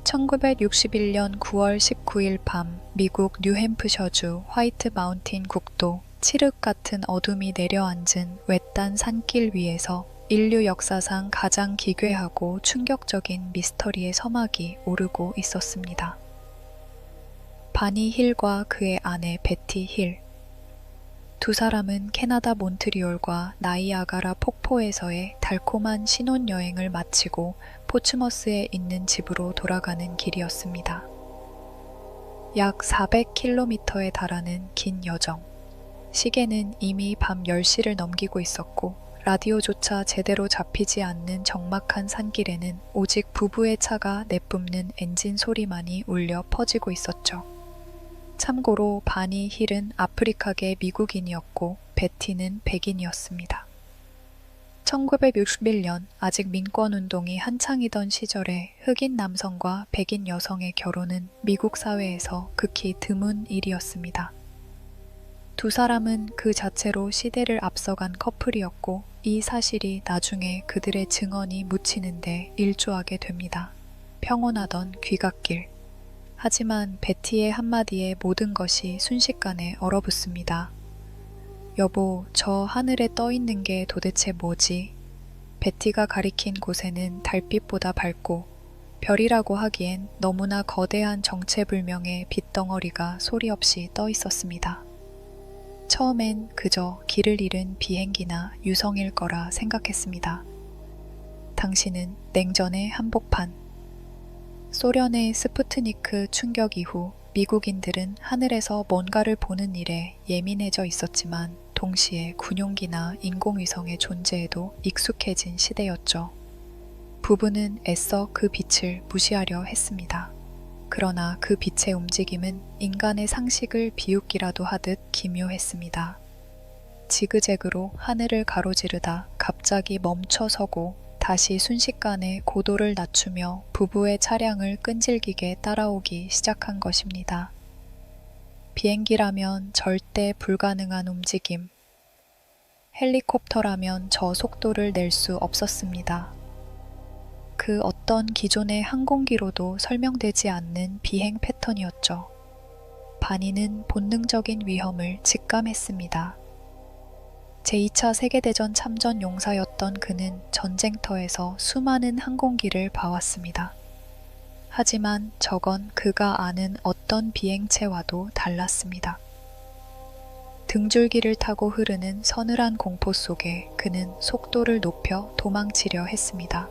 1961년 9월 19일 밤 미국 뉴햄프셔주 화이트 마운틴 국도 칠흑 같은 어둠이 내려앉은 외딴 산길 위에서 인류 역사상 가장 기괴하고 충격적인 미스터리의 서막이 오르고 있었습니다. 바니 힐과 그의 아내 베티 힐. 두 사람은 캐나다 몬트리올과 나이아가라 폭포에서의 달콤한 신혼여행을 마치고 포츠머스에 있는 집으로 돌아가는 길이었습니다. 약 400km에 달하는 긴 여정. 시계는 이미 밤 10시를 넘기고 있었고 라디오조차 제대로 잡히지 않는 적막한 산길에는 오직 부부의 차가 내뿜는 엔진 소리만이 울려 퍼지고 있었죠. 참고로 바니 힐은 아프리카계 미국인이었고 베티는 백인이었습니다. 1961년 아직 민권운동이 한창이던 시절에 흑인 남성과 백인 여성의 결혼은 미국 사회에서 극히 드문 일이었습니다. 두 사람은 그 자체로 시대를 앞서간 커플이었고 이 사실이 나중에 그들의 증언이 묻히는데 일조하게 됩니다. 평온하던 귀갓길. 하지만 베티의 한마디에 모든 것이 순식간에 얼어붙습니다. 여보, 저 하늘에 떠 있는 게 도대체 뭐지? 베티가 가리킨 곳에는 달빛보다 밝고 별이라고 하기엔 너무나 거대한 정체불명의 빛덩어리가 소리 없이 떠 있었습니다. 처음엔 그저 길을 잃은 비행기나 유성일 거라 생각했습니다. 당신은 냉전의 한복판. 소련의 스푸트니크 충격 이후 미국인들은 하늘에서 뭔가를 보는 일에 예민해져 있었지만 동시에 군용기나 인공위성의 존재에도 익숙해진 시대였죠. 부부는 애써 그 빛을 무시하려 했습니다. 그러나 그 빛의 움직임은 인간의 상식을 비웃기라도 하듯 기묘했습니다. 지그재그로 하늘을 가로지르다 갑자기 멈춰서고 다시 순식간에 고도를 낮추며 부부의 차량을 끈질기게 따라오기 시작한 것입니다. 비행기라면 절대 불가능한 움직임. 헬리콥터라면 저 속도를 낼 수 없었습니다. 그 어떤 기존의 항공기로도 설명되지 않는 비행 패턴이었죠. 바니는 본능적인 위험을 직감했습니다. 제2차 세계대전 참전 용사였던 그는 전쟁터에서 수많은 항공기를 봐왔습니다. 하지만 저건 그가 아는 어떤 비행체와도 달랐습니다. 등줄기를 타고 흐르는 서늘한 공포 속에 그는 속도를 높여 도망치려 했습니다.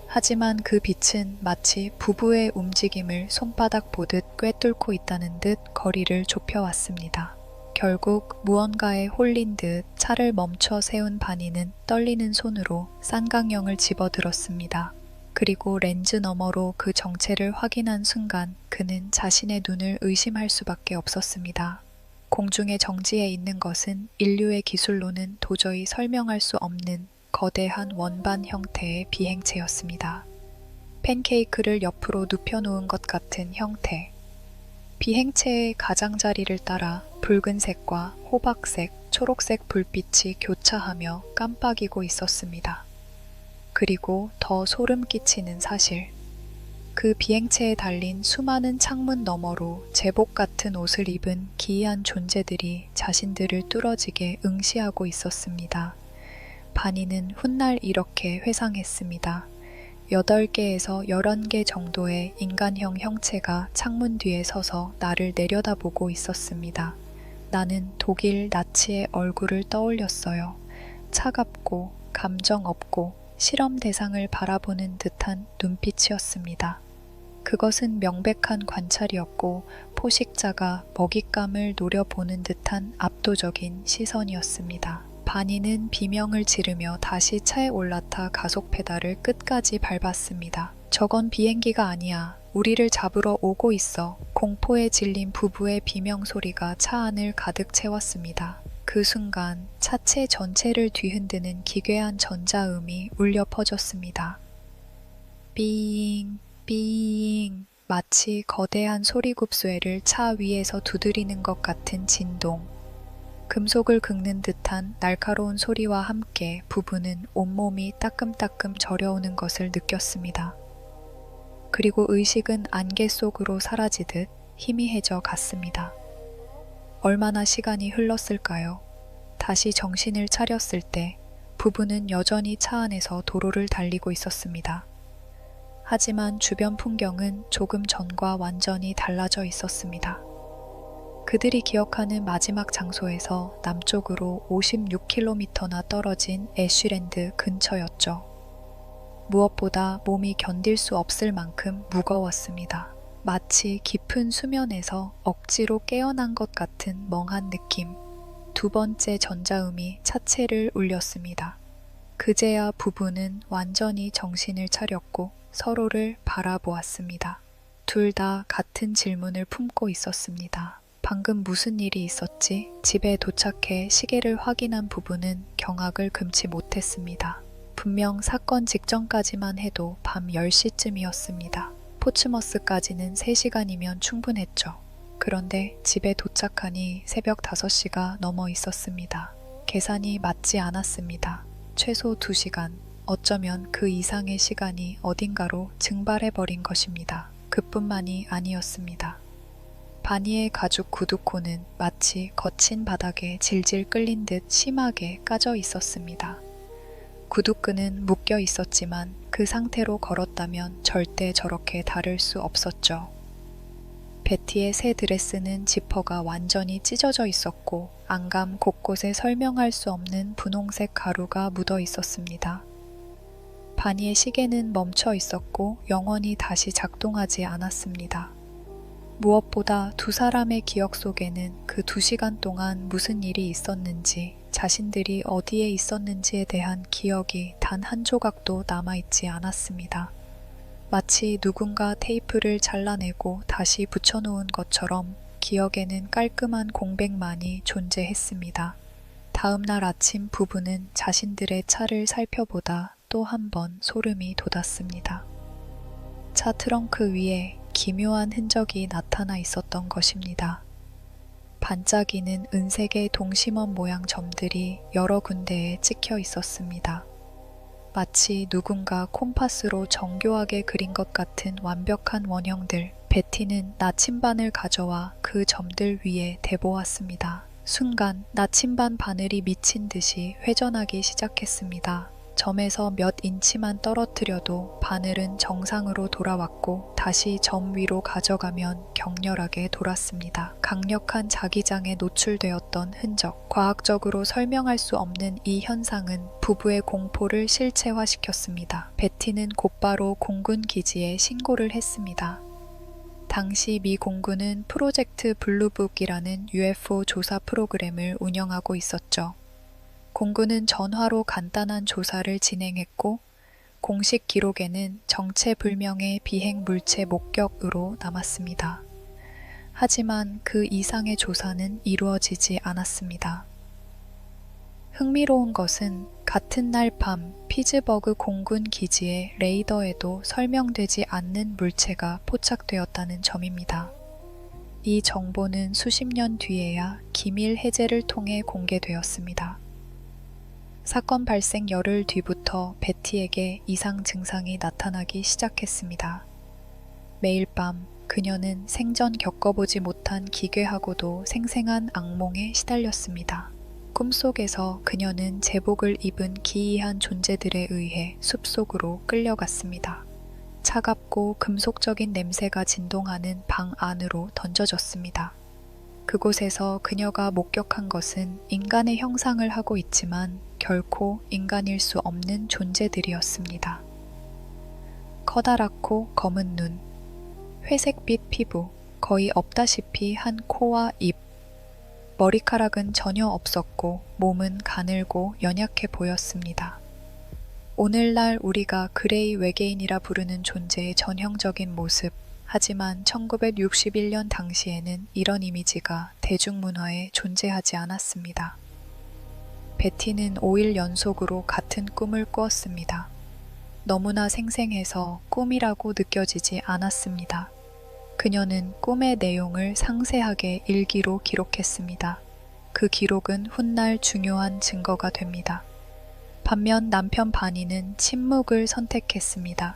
하지만 그 빛은 마치 부부의 움직임을 손바닥 보듯 꿰뚫고 있다는 듯 거리를 좁혀왔습니다. 결국 무언가에 홀린 듯 차를 멈춰 세운 바니는 떨리는 손으로 쌍강령을 집어들었습니다. 그리고 렌즈 너머로 그 정체를 확인한 순간 그는 자신의 눈을 의심할 수밖에 없었습니다. 공중에 정지해 있는 것은 인류의 기술로는 도저히 설명할 수 없는 거대한 원반 형태의 비행체였습니다. 팬케이크를 옆으로 눕혀놓은 것 같은 형태. 비행체의 가장자리를 따라 붉은색과 호박색, 초록색 불빛이 교차하며 깜빡이고 있었습니다. 그리고 더 소름 끼치는 사실. 그 비행체에 달린 수많은 창문 너머로 제복 같은 옷을 입은 기이한 존재들이 자신들을 뚫어지게 응시하고 있었습니다. 바니는 훗날 이렇게 회상했습니다. 8개에서 11개 정도의 인간형 형체가 창문 뒤에 서서 나를 내려다보고 있었습니다. 나는 독일 나치의 얼굴을 떠올렸어요. 차갑고 감정 없고 실험 대상을 바라보는 듯한 눈빛이었습니다. 그것은 명백한 관찰이었고 포식자가 먹잇감을 노려보는 듯한 압도적인 시선이었습니다. 바니는 비명을 지르며 다시 차에 올라타 가속 페달을 끝까지 밟았습니다. 저건 비행기가 아니야. 우리를 잡으러 오고 있어. 공포에 질린 부부의 비명 소리가 차 안을 가득 채웠습니다. 그 순간 차체 전체를 뒤흔드는 기괴한 전자음이 울려 퍼졌습니다. 삥, 삥, 마치 거대한 소리굽쇠를 차 위에서 두드리는 것 같은 진동. 금속을 긁는 듯한 날카로운 소리와 함께 부부는 온몸이 따끔따끔 저려오는 것을 느꼈습니다. 그리고 의식은 안개 속으로 사라지듯 희미해져 갔습니다. 얼마나 시간이 흘렀을까요? 다시 정신을 차렸을 때 부부는 여전히 차 안에서 도로를 달리고 있었습니다. 하지만 주변 풍경은 조금 전과 완전히 달라져 있었습니다. 그들이 기억하는 마지막 장소에서 남쪽으로 56km나 떨어진 애쉬랜드 근처였죠. 무엇보다 몸이 견딜 수 없을 만큼 무거웠습니다. 마치 깊은 수면에서 억지로 깨어난 것 같은 멍한 느낌. 두 번째 전자음이 차체를 울렸습니다. 그제야 부부는 완전히 정신을 차렸고 서로를 바라보았습니다. 둘 다 같은 질문을 품고 있었습니다. 방금 무슨 일이 있었지? 집에 도착해 시계를 확인한 부부는 경악을 금치 못했습니다. 분명 사건 직전까지만 해도 밤 10시쯤이었습니다. 포츠머스까지는 3시간이면 충분했죠. 그런데 집에 도착하니 새벽 5시가 넘어 있었습니다. 계산이 맞지 않았습니다. 최소 2시간, 어쩌면 그 이상의 시간이 어딘가로 증발해버린 것입니다. 그뿐만이 아니었습니다. 바니의 가죽 구두코는 마치 거친 바닥에 질질 끌린 듯 심하게 까져 있었습니다. 구두끈은 묶여 있었지만 그 상태로 걸었다면 절대 저렇게 다를 수 없었죠. 베티의 새 드레스는 지퍼가 완전히 찢어져 있었고 안감 곳곳에 설명할 수 없는 분홍색 가루가 묻어 있었습니다. 바니의 시계는 멈춰 있었고 영원히 다시 작동하지 않았습니다. 무엇보다 두 사람의 기억 속에는 그 2시간 동안 무슨 일이 있었는지, 자신들이 어디에 있었는지에 대한 기억이 단 한 조각도 남아있지 않았습니다. 마치 누군가 테이프를 잘라내고 다시 붙여놓은 것처럼 기억에는 깔끔한 공백만이 존재했습니다. 다음 날 아침 부부는 자신들의 차를 살펴보다 또 한 번 소름이 돋았습니다. 차 트렁크 위에 기묘한 흔적이 나타나 있었던 것입니다. 반짝이는 은색의 동심원 모양 점들이 여러 군데에 찍혀 있었습니다. 마치 누군가 콤파스로 정교하게 그린 것 같은 완벽한 원형들. 베티는 나침반을 가져와 그 점들 위에 대보았습니다. 순간 나침반 바늘이 미친 듯이 회전하기 시작했습니다. 점에서 몇 인치만 떨어뜨려도 바늘은 정상으로 돌아왔고 다시 점 위로 가져가면 격렬하게 돌았습니다. 강력한 자기장에 노출되었던 흔적. 과학적으로 설명할 수 없는 이 현상은 부부의 공포를 실체화시켰습니다. 베티는 곧바로 공군 기지에 신고를 했습니다. 당시 미 공군은 프로젝트 블루북이라는 UFO 조사 프로그램을 운영하고 있었죠. 공군은 전화로 간단한 조사를 진행했고 공식 기록에는 정체불명의 비행 물체 목격으로 남았습니다. 하지만 그 이상의 조사는 이루어지지 않았습니다. 흥미로운 것은 같은 날 밤 피츠버그 공군 기지의 레이더에도 설명되지 않는 물체가 포착되었다는 점입니다. 이 정보는 수십 년 뒤에야 기밀 해제를 통해 공개되었습니다. 사건 발생 열흘 뒤부터 베티에게 이상 증상이 나타나기 시작했습니다. 매일 밤 그녀는 생전 겪어보지 못한 기괴하고도 생생한 악몽에 시달렸습니다. 꿈속에서 그녀는 제복을 입은 기이한 존재들에 의해 숲속으로 끌려갔습니다. 차갑고 금속적인 냄새가 진동하는 방 안으로 던져졌습니다. 그곳에서 그녀가 목격한 것은 인간의 형상을 하고 있지만 결코 인간일 수 없는 존재들이었습니다. 커다랗고 검은 눈, 회색빛 피부, 거의 없다시피 한 코와 입, 머리카락은 전혀 없었고 몸은 가늘고 연약해 보였습니다. 오늘날 우리가 그레이 외계인이라 부르는 존재의 전형적인 모습, 하지만 1961년 당시에는 이런 이미지가 대중문화에 존재하지 않았습니다. 베티는 5일 연속으로 같은 꿈을 꾸었습니다. 너무나 생생해서 꿈이라고 느껴지지 않았습니다. 그녀는 꿈의 내용을 상세하게 일기로 기록했습니다. 그 기록은 훗날 중요한 증거가 됩니다. 반면 남편 바니는 침묵을 선택했습니다.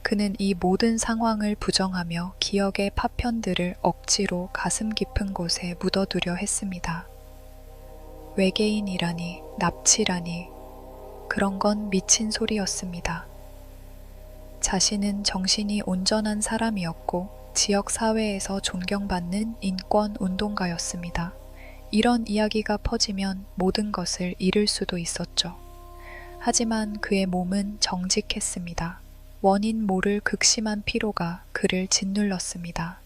그는 이 모든 상황을 부정하며 기억의 파편들을 억지로 가슴 깊은 곳에 묻어두려 했습니다. 외계인이라니, 납치라니, 그런 건 미친 소리였습니다. 자신은 정신이 온전한 사람이었고 지역 사회에서 존경받는 인권 운동가였습니다. 이런 이야기가 퍼지면 모든 것을 잃을 수도 있었죠. 하지만 그의 몸은 정직했습니다. 원인 모를 극심한 피로가 그를 짓눌렀습니다.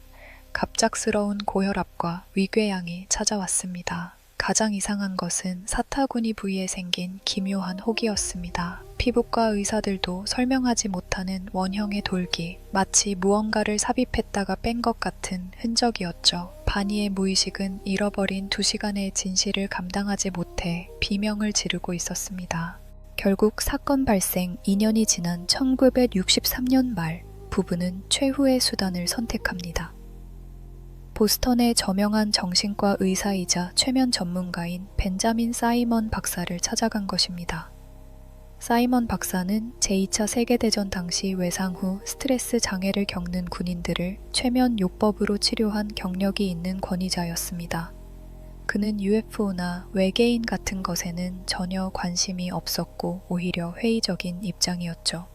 갑작스러운 고혈압과 위궤양이 찾아왔습니다. 가장 이상한 것은 사타구니 부위에 생긴 기묘한 혹이었습니다. 피부과 의사들도 설명하지 못하는 원형의 돌기, 마치 무언가를 삽입했다가 뺀 것 같은 흔적이었죠. 바니의 무의식은 잃어버린 2시간의 진실을 감당하지 못해 비명을 지르고 있었습니다. 결국 사건 발생 2년이 지난 1963년 말, 부부는 최후의 수단을 선택합니다. 보스턴의 저명한 정신과 의사이자 최면 전문가인 벤자민 사이먼 박사를 찾아간 것입니다. 사이먼 박사는 제2차 세계대전 당시 외상 후 스트레스 장애를 겪는 군인들을 최면 요법으로 치료한 경력이 있는 권위자였습니다. 그는 UFO나 외계인 같은 것에는 전혀 관심이 없었고 오히려 회의적인 입장이었죠.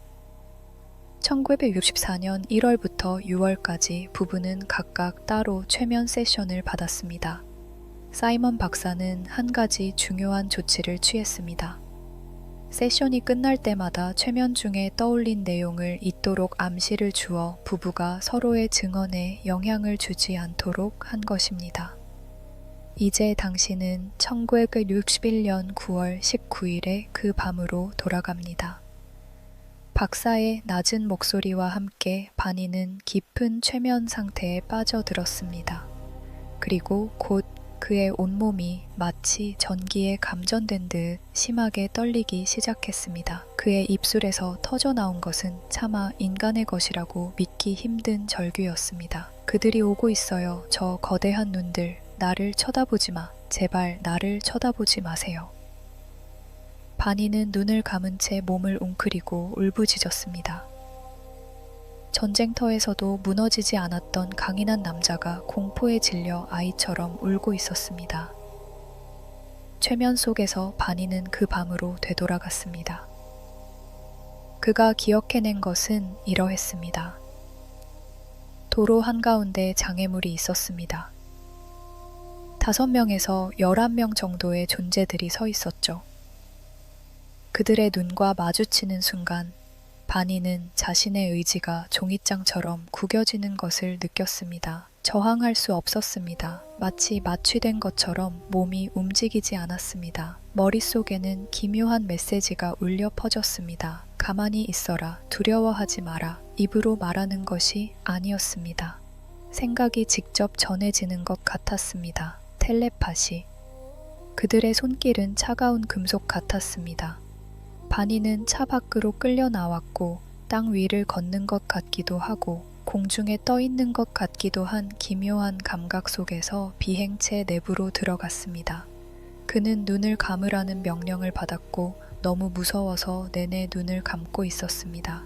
1964년 1월부터 6월까지 부부는 각각 따로 최면 세션을 받았습니다. 사이먼 박사는 한 가지 중요한 조치를 취했습니다. 세션이 끝날 때마다 최면 중에 떠올린 내용을 잊도록 암시를 주어 부부가 서로의 증언에 영향을 주지 않도록 한 것입니다. 이제 당신은 1961년 9월 19일에 그 밤으로 돌아갑니다. 박사의 낮은 목소리와 함께 바니는 깊은 최면 상태에 빠져들었습니다. 그리고 곧 그의 온몸이 마치 전기에 감전된 듯 심하게 떨리기 시작했습니다. 그의 입술에서 터져나온 것은 차마 인간의 것이라고 믿기 힘든 절규였습니다. 그들이 오고 있어요. 저 거대한 눈들. 나를 쳐다보지 마. 제발 나를 쳐다보지 마세요. 바니는 눈을 감은 채 몸을 웅크리고 울부짖었습니다. 전쟁터에서도 무너지지 않았던 강인한 남자가 공포에 질려 아이처럼 울고 있었습니다. 최면 속에서 바니는 그 밤으로 되돌아갔습니다. 그가 기억해낸 것은 이러했습니다. 도로 한가운데 장애물이 있었습니다. 5명에서 11명 정도의 존재들이 서 있었죠. 그들의 눈과 마주치는 순간 바니는 자신의 의지가 종잇장처럼 구겨지는 것을 느꼈습니다. 저항할 수 없었습니다. 마치 마취된 것처럼 몸이 움직이지 않았습니다. 머릿속에는 기묘한 메시지가 울려 퍼졌습니다. 가만히 있어라. 두려워하지 마라. 입으로 말하는 것이 아니었습니다. 생각이 직접 전해지는 것 같았습니다. 텔레파시. 그들의 손길은 차가운 금속 같았습니다. 바니는 차 밖으로 끌려 나왔고 땅 위를 걷는 것 같기도 하고 공중에 떠 있는 것 같기도 한 기묘한 감각 속에서 비행체 내부로 들어갔습니다. 그는 눈을 감으라는 명령을 받았고 너무 무서워서 내내 눈을 감고 있었습니다.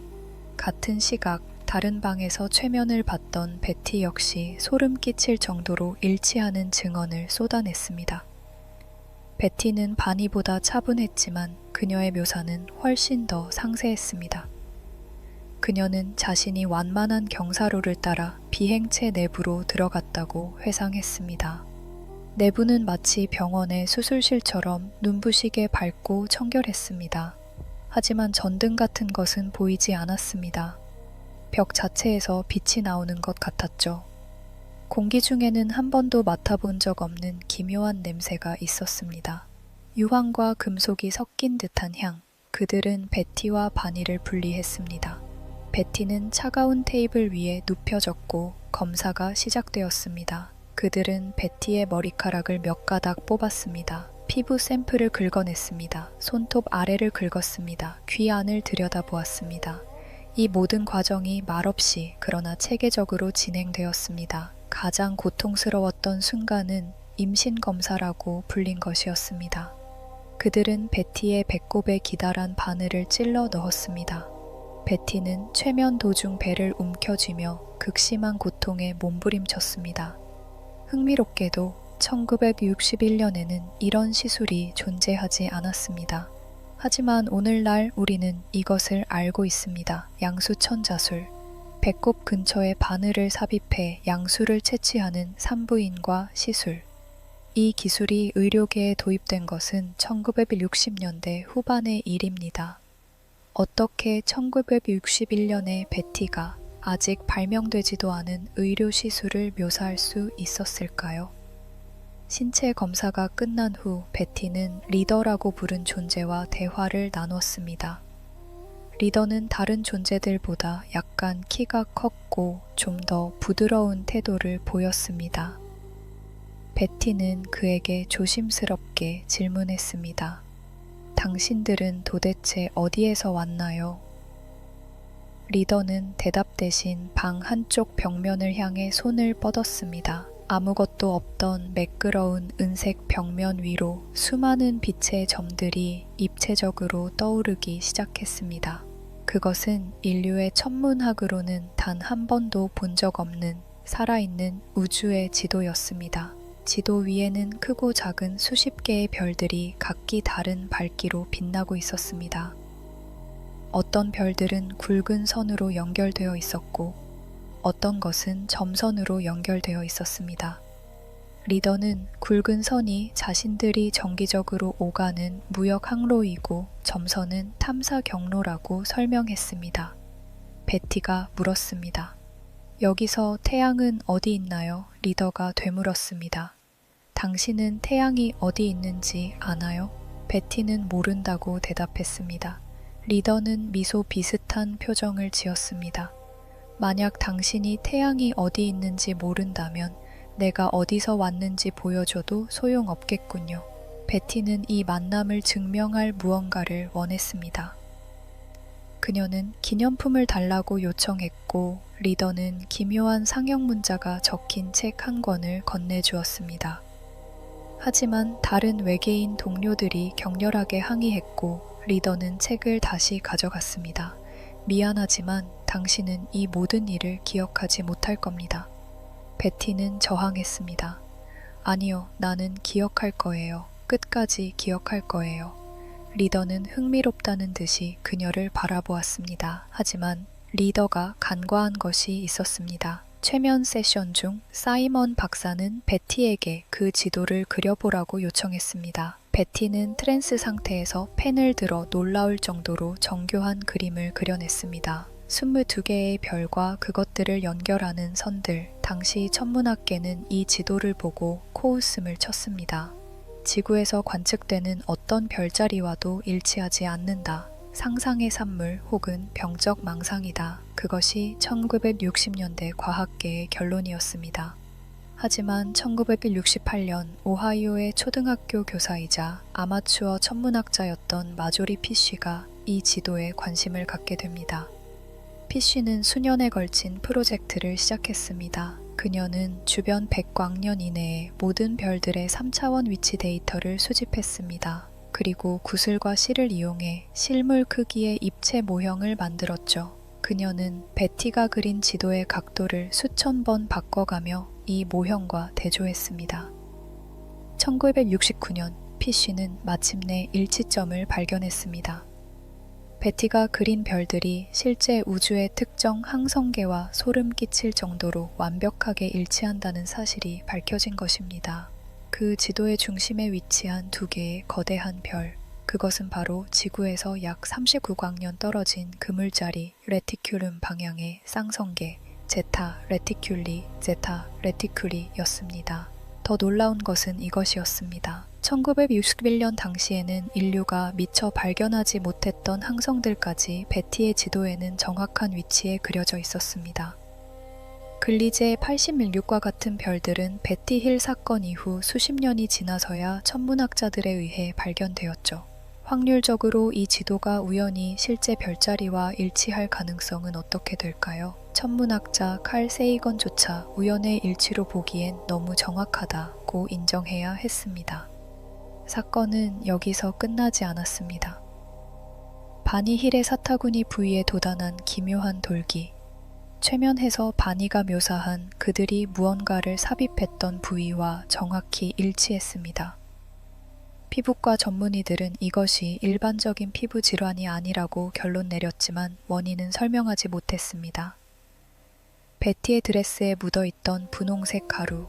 같은 시각 다른 방에서 최면을 받던 베티 역시 소름 끼칠 정도로 일치하는 증언을 쏟아냈습니다. 베티는 바니보다 차분했지만 그녀의 묘사는 훨씬 더 상세했습니다. 그녀는 자신이 완만한 경사로를 따라 비행체 내부로 들어갔다고 회상했습니다. 내부는 마치 병원의 수술실처럼 눈부시게 밝고 청결했습니다. 하지만 전등 같은 것은 보이지 않았습니다. 벽 자체에서 빛이 나오는 것 같았죠. 공기 중에는 한 번도 맡아본 적 없는 기묘한 냄새가 있었습니다. 유황과 금속이 섞인 듯한 향. 그들은 베티와 바니를 분리했습니다. 베티는 차가운 테이블 위에 눕혀졌고 검사가 시작되었습니다. 그들은 베티의 머리카락을 몇 가닥 뽑았습니다. 피부 샘플을 긁어냈습니다. 손톱 아래를 긁었습니다. 귀 안을 들여다보았습니다. 이 모든 과정이 말없이 그러나 체계적으로 진행되었습니다. 가장 고통스러웠던 순간은 임신검사라고 불린 것이었습니다. 그들은 베티의 배꼽에 기다란 바늘을 찔러 넣었습니다. 베티는 최면 도중 배를 움켜쥐며 극심한 고통에 몸부림쳤습니다. 흥미롭게도 1961년에는 이런 시술이 존재하지 않았습니다. 하지만 오늘날 우리는 이것을 알고 있습니다. 양수천자술. 배꼽 근처에 바늘을 삽입해 양수를 채취하는 산부인과 시술. 이 기술이 의료계에 도입된 것은 1960년대 후반의 일입니다. 어떻게 1961년에 베티가 아직 발명되지도 않은 의료 시술을 묘사할 수 있었을까요? 신체 검사가 끝난 후 베티는 리더라고 부른 존재와 대화를 나눴습니다. 리더는 다른 존재들보다 약간 키가 컸고 좀 더 부드러운 태도를 보였습니다. 베티는 그에게 조심스럽게 질문했습니다. 당신들은 도대체 어디에서 왔나요? 리더는 대답 대신 방 한쪽 벽면을 향해 손을 뻗었습니다. 아무것도 없던 매끄러운 은색 벽면 위로 수많은 빛의 점들이 입체적으로 떠오르기 시작했습니다. 그것은 인류의 천문학으로는 단 한 번도 본 적 없는 살아있는 우주의 지도였습니다. 지도 위에는 크고 작은 수십 개의 별들이 각기 다른 밝기로 빛나고 있었습니다. 어떤 별들은 굵은 선으로 연결되어 있었고 어떤 것은 점선으로 연결되어 있었습니다. 리더는 굵은 선이 자신들이 정기적으로 오가는 무역 항로이고 점선은 탐사 경로라고 설명했습니다. 베티가 물었습니다. 여기서 태양은 어디 있나요? 리더가 되물었습니다. 당신은 태양이 어디 있는지 아나요? 베티는 모른다고 대답했습니다. 리더는 미소 비슷한 표정을 지었습니다. 만약 당신이 태양이 어디 있는지 모른다면 내가 어디서 왔는지 보여줘도 소용없겠군요. 베티는 이 만남을 증명할 무언가를 원했습니다. 그녀는 기념품을 달라고 요청했고 리더는 기묘한 상형 문자가 적힌 책 한 권을 건네주었습니다. 하지만 다른 외계인 동료들이 격렬하게 항의했고 리더는 책을 다시 가져갔습니다. 미안하지만 당신은 이 모든 일을 기억하지 못할 겁니다. 베티는 저항했습니다. 아니요, 나는 기억할 거예요. 끝까지 기억할 거예요. 리더는 흥미롭다는 듯이 그녀를 바라보았습니다. 하지만 리더가 간과한 것이 있었습니다. 최면 세션 중 사이먼 박사는 베티에게 그 지도를 그려보라고 요청했습니다. 베티는 트랜스 상태에서 펜을 들어 놀라울 정도로 정교한 그림을 그려냈습니다. 22개의 별과 그것들을 연결하는 선들. 당시 천문학계는 이 지도를 보고 코웃음을 쳤습니다. 지구에서 관측되는 어떤 별자리와도 일치하지 않는다. 상상의 산물 혹은 병적 망상이다. 그것이 1960년대 과학계의 결론이었습니다. 하지만 1968년 오하이오의 초등학교 교사이자 아마추어 천문학자였던 마조리 피쉬가 이 지도에 관심을 갖게 됩니다. 피쉬는 수년에 걸친 프로젝트를 시작했습니다. 그녀는 주변 100광년 이내에 모든 별들의 3차원 위치 데이터를 수집했습니다. 그리고 구슬과 실을 이용해 실물 크기의 입체 모형을 만들었죠. 그녀는 베티가 그린 지도의 각도를 수천 번 바꿔가며 이 모형과 대조했습니다. 1969년 피쉬는 마침내 일치점을 발견했습니다. 베티가 그린 별들이 실제 우주의 특정 항성계와 소름 끼칠 정도로 완벽하게 일치한다는 사실이 밝혀진 것입니다. 그 지도의 중심에 위치한 두 개의 거대한 별, 그것은 바로 지구에서 약 39광년 떨어진 그물자리 레티큘름 방향의 쌍성계 제타 레티큘리, 제타 레티큘리였습니다. 더 놀라운 것은 이것이었습니다. 1961년 당시에는 인류가 미처 발견하지 못했던 항성들까지 베티의 지도에는 정확한 위치에 그려져 있었습니다. 글리제 8016과 같은 별들은 베티 힐 사건 이후 수십 년이 지나서야 천문학자들에 의해 발견되었죠. 확률적으로 이 지도가 우연히 실제 별자리와 일치할 가능성은 어떻게 될까요? 천문학자 칼 세이건조차 우연의 일치로 보기엔 너무 정확하다고 인정해야 했습니다. 사건은 여기서 끝나지 않았습니다. 바니 힐의 사타구니 부위에 돋아난 기묘한 돌기. 최면에서 바니가 묘사한 그들이 무언가를 삽입했던 부위와 정확히 일치했습니다. 피부과 전문의들은 이것이 일반적인 피부 질환이 아니라고 결론 내렸지만 원인은 설명하지 못했습니다. 베티의 드레스에 묻어있던 분홍색 가루.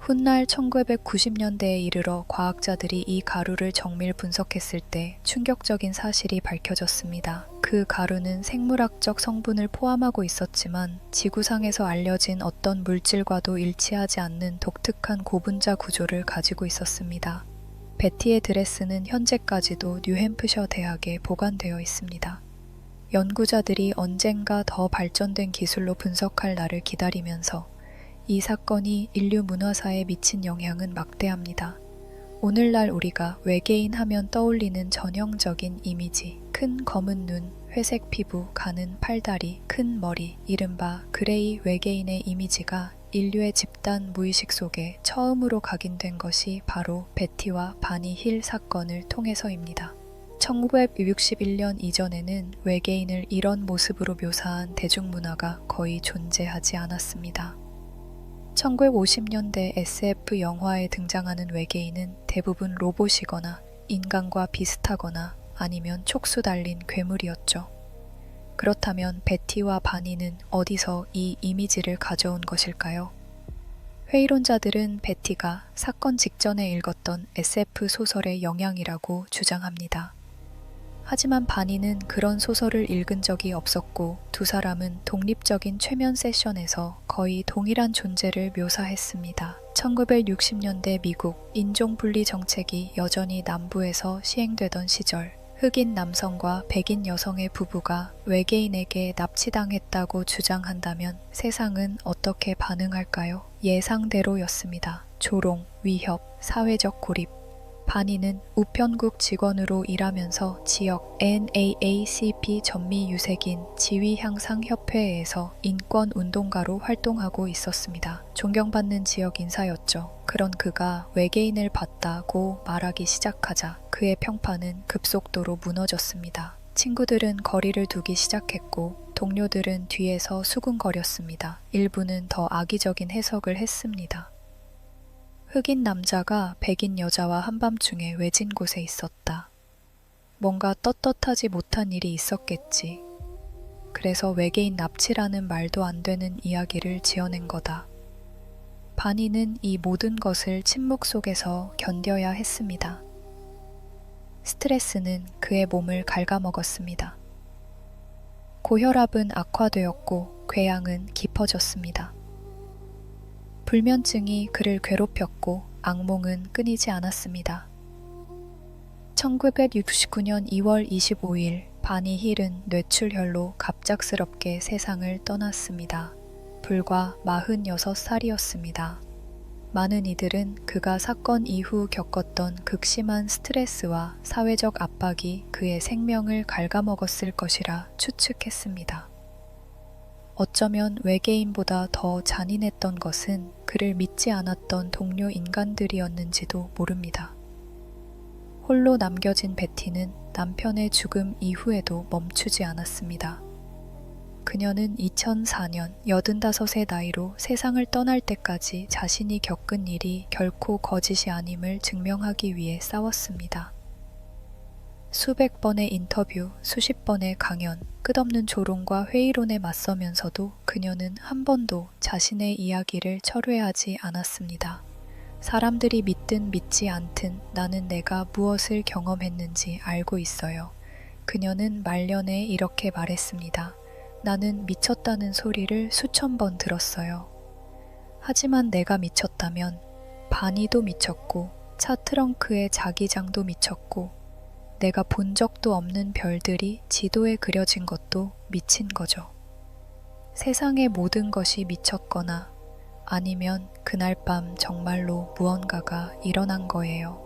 훗날 1990년대에 이르러 과학자들이 이 가루를 정밀 분석했을 때 충격적인 사실이 밝혀졌습니다. 그 가루는 생물학적 성분을 포함하고 있었지만 지구상에서 알려진 어떤 물질과도 일치하지 않는 독특한 고분자 구조를 가지고 있었습니다. 베티의 드레스는 현재까지도 뉴햄프셔 대학에 보관되어 있습니다. 연구자들이 언젠가 더 발전된 기술로 분석할 날을 기다리면서 이 사건이 인류 문화사에 미친 영향은 막대합니다. 오늘날 우리가 외계인 하면 떠올리는 전형적인 이미지, 큰 검은 눈, 회색 피부, 가는 팔다리, 큰 머리, 이른바 그레이 외계인의 이미지가 인류의 집단 무의식 속에 처음으로 각인된 것이 바로 베티와 바니 힐 사건을 통해서입니다. 1961년 이전에는 외계인을 이런 모습으로 묘사한 대중문화가 거의 존재하지 않았습니다. 1950년대 SF 영화에 등장하는 외계인은 대부분 로봇이거나 인간과 비슷하거나 아니면 촉수 달린 괴물이었죠. 그렇다면 베티와 바니는 어디서 이 이미지를 가져온 것일까요? 회의론자들은 베티가 사건 직전에 읽었던 SF 소설의 영향이라고 주장합니다. 하지만 바니는 그런 소설을 읽은 적이 없었고 두 사람은 독립적인 최면 세션에서 거의 동일한 존재를 묘사했습니다. 1960년대 미국 인종분리 정책이 여전히 남부에서 시행되던 시절 흑인 남성과 백인 여성의 부부가 외계인에게 납치당했다고 주장한다면 세상은 어떻게 반응할까요? 예상대로였습니다. 조롱, 위협, 사회적 고립. 바니는 우편국 직원으로 일하면서 지역 NAACP 전미 유색인 지위향상협회에서 인권운동가로 활동하고 있었습니다. 존경받는 지역 인사였죠. 그런 그가 외계인을 봤다고 말하기 시작하자 그의 평판은 급속도로 무너졌습니다. 친구들은 거리를 두기 시작했고 동료들은 뒤에서 수군거렸습니다. 일부는 더 악의적인 해석을 했습니다. 흑인 남자가 백인 여자와 한밤중에 외진 곳에 있었다. 뭔가 떳떳하지 못한 일이 있었겠지. 그래서 외계인 납치라는 말도 안 되는 이야기를 지어낸 거다. 바니는 이 모든 것을 침묵 속에서 견뎌야 했습니다. 스트레스는 그의 몸을 갉아먹었습니다. 고혈압은 악화되었고 궤양은 깊어졌습니다. 불면증이 그를 괴롭혔고 악몽은 끊이지 않았습니다. 1969년 2월 25일 바니 힐은 뇌출혈로 갑작스럽게 세상을 떠났습니다. 불과 46살이었습니다. 많은 이들은 그가 사건 이후 겪었던 극심한 스트레스와 사회적 압박이 그의 생명을 갉아먹었을 것이라 추측했습니다. 어쩌면 외계인보다 더 잔인했던 것은 그를 믿지 않았던 동료 인간들이었는지도 모릅니다. 홀로 남겨진 베티는 남편의 죽음 이후에도 멈추지 않았습니다. 그녀는 2004년 85의 나이로 세상을 떠날 때까지 자신이 겪은 일이 결코 거짓이 아님을 증명하기 위해 싸웠습니다. 수백 번의 인터뷰, 수십 번의 강연, 끝없는 조롱과 회의론에 맞서면서도 그녀는 한 번도 자신의 이야기를 철회하지 않았습니다. 사람들이 믿든 믿지 않든 나는 내가 무엇을 경험했는지 알고 있어요. 그녀는 말년에 이렇게 말했습니다. 나는 미쳤다는 소리를 수천 번 들었어요. 하지만 내가 미쳤다면 바니도 미쳤고 차 트렁크의 자기장도 미쳤고 내가 본 적도 없는 별들이 지도에 그려진 것도 미친 거죠. 세상의 모든 것이 미쳤거나 아니면 그날 밤 정말로 무언가가 일어난 거예요.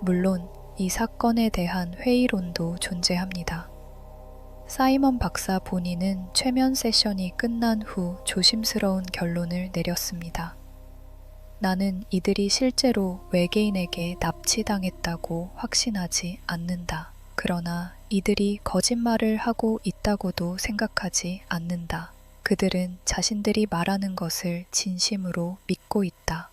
물론 이 사건에 대한 회의론도 존재합니다. 사이먼 박사 본인은 최면 세션이 끝난 후 조심스러운 결론을 내렸습니다. 나는 이들이 실제로 외계인에게 납치당했다고 확신하지 않는다. 그러나 이들이 거짓말을 하고 있다고도 생각하지 않는다. 그들은 자신들이 말하는 것을 진심으로 믿고 있다.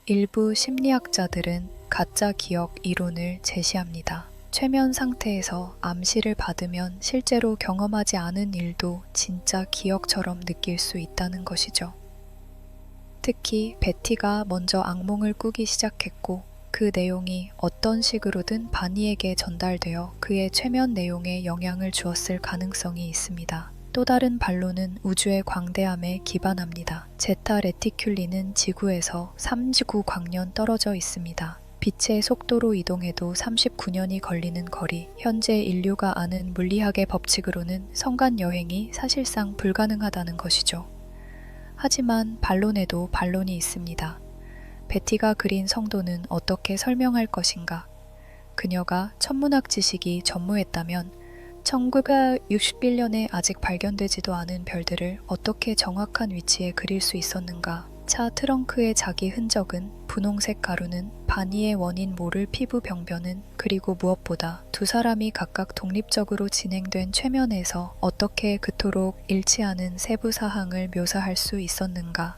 일부 심리학자들은 가짜 기억 이론을 제시합니다. 최면 상태에서 암시를 받으면 실제로 경험하지 않은 일도 진짜 기억처럼 느낄 수 있다는 것이죠. 특히 베티가 먼저 악몽을 꾸기 시작했고 그 내용이 어떤 식으로든 바니에게 전달되어 그의 최면 내용에 영향을 주었을 가능성이 있습니다. 또 다른 반론은 우주의 광대함에 기반합니다. 제타 레티큘리는 지구에서 3지구 광년 떨어져 있습니다. 빛의 속도로 이동해도 39년이 걸리는 거리, 현재 인류가 아는 물리학의 법칙으로는 성간 여행이 사실상 불가능하다는 것이죠. 하지만 반론에도 반론이 있습니다. 베티가 그린 성도는 어떻게 설명할 것인가? 그녀가 천문학 지식이 전무했다면 1961년에 아직 발견되지도 않은 별들을 어떻게 정확한 위치에 그릴 수 있었는가? 차 트렁크의 자기 흔적은, 분홍색 가루는, 바니의 원인 모를 피부 병변은, 그리고 무엇보다 두 사람이 각각 독립적으로 진행된 최면에서 어떻게 그토록 일치하는 세부 사항을 묘사할 수 있었는가?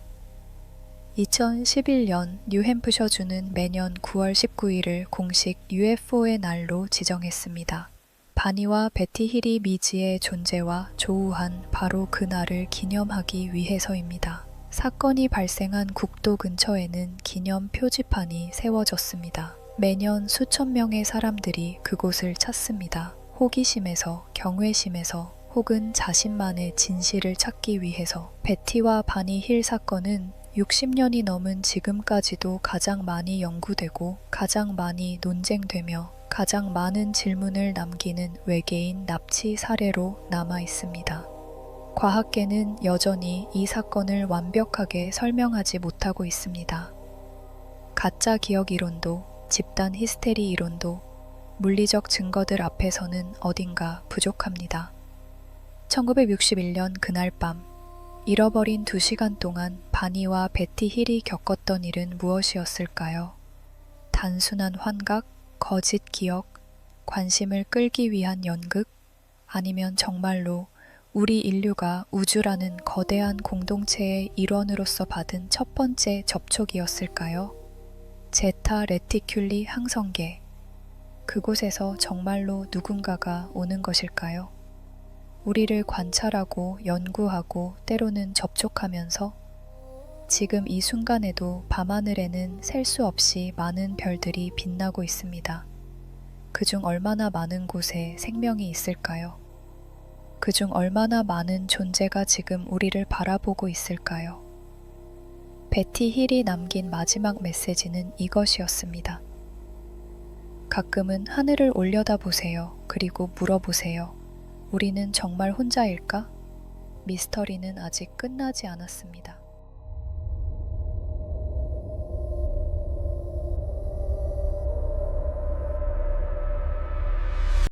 2011년 뉴햄프셔주는 매년 9월 19일을 공식 UFO의 날로 지정했습니다. 바니와 베티 힐이 미지의 존재와 조우한 바로 그 날을 기념하기 위해서입니다. 사건이 발생한 국도 근처에는 기념 표지판이 세워졌습니다. 매년 수천 명의 사람들이 그곳을 찾습니다. 호기심에서, 경외심에서, 혹은 자신만의 진실을 찾기 위해서. 베티와 바니 힐 사건은 60년이 넘은 지금까지도 가장 많이 연구되고 가장 많이 논쟁되며 가장 많은 질문을 남기는 외계인 납치 사례로 남아 있습니다. 과학계는 여전히 이 사건을 완벽하게 설명하지 못하고 있습니다. 가짜 기억 이론도, 집단 히스테리 이론도 물리적 증거들 앞에서는 어딘가 부족합니다. 1961년 그날 밤, 잃어버린 2시간 동안 바니와 베티 힐이 겪었던 일은 무엇이었을까요? 단순한 환각, 거짓 기억, 관심을 끌기 위한 연극? 아니면 정말로 우리 인류가 우주라는 거대한 공동체의 일원으로서 받은 첫 번째 접촉이었을까요? 제타 레티큘리 항성계. 그곳에서 정말로 누군가가 오는 것일까요? 우리를 관찰하고 연구하고 때로는 접촉하면서 지금 이 순간에도 밤하늘에는 셀 수 없이 많은 별들이 빛나고 있습니다. 그중 얼마나 많은 곳에 생명이 있을까요? 그중 얼마나 많은 존재가 지금 우리를 바라보고 있을까요? 베티 힐이 남긴 마지막 메시지는 이것이었습니다. 가끔은 하늘을 올려다보세요. 그리고 물어보세요. 우리는 정말 혼자일까? 미스터리는 아직 끝나지 않았습니다.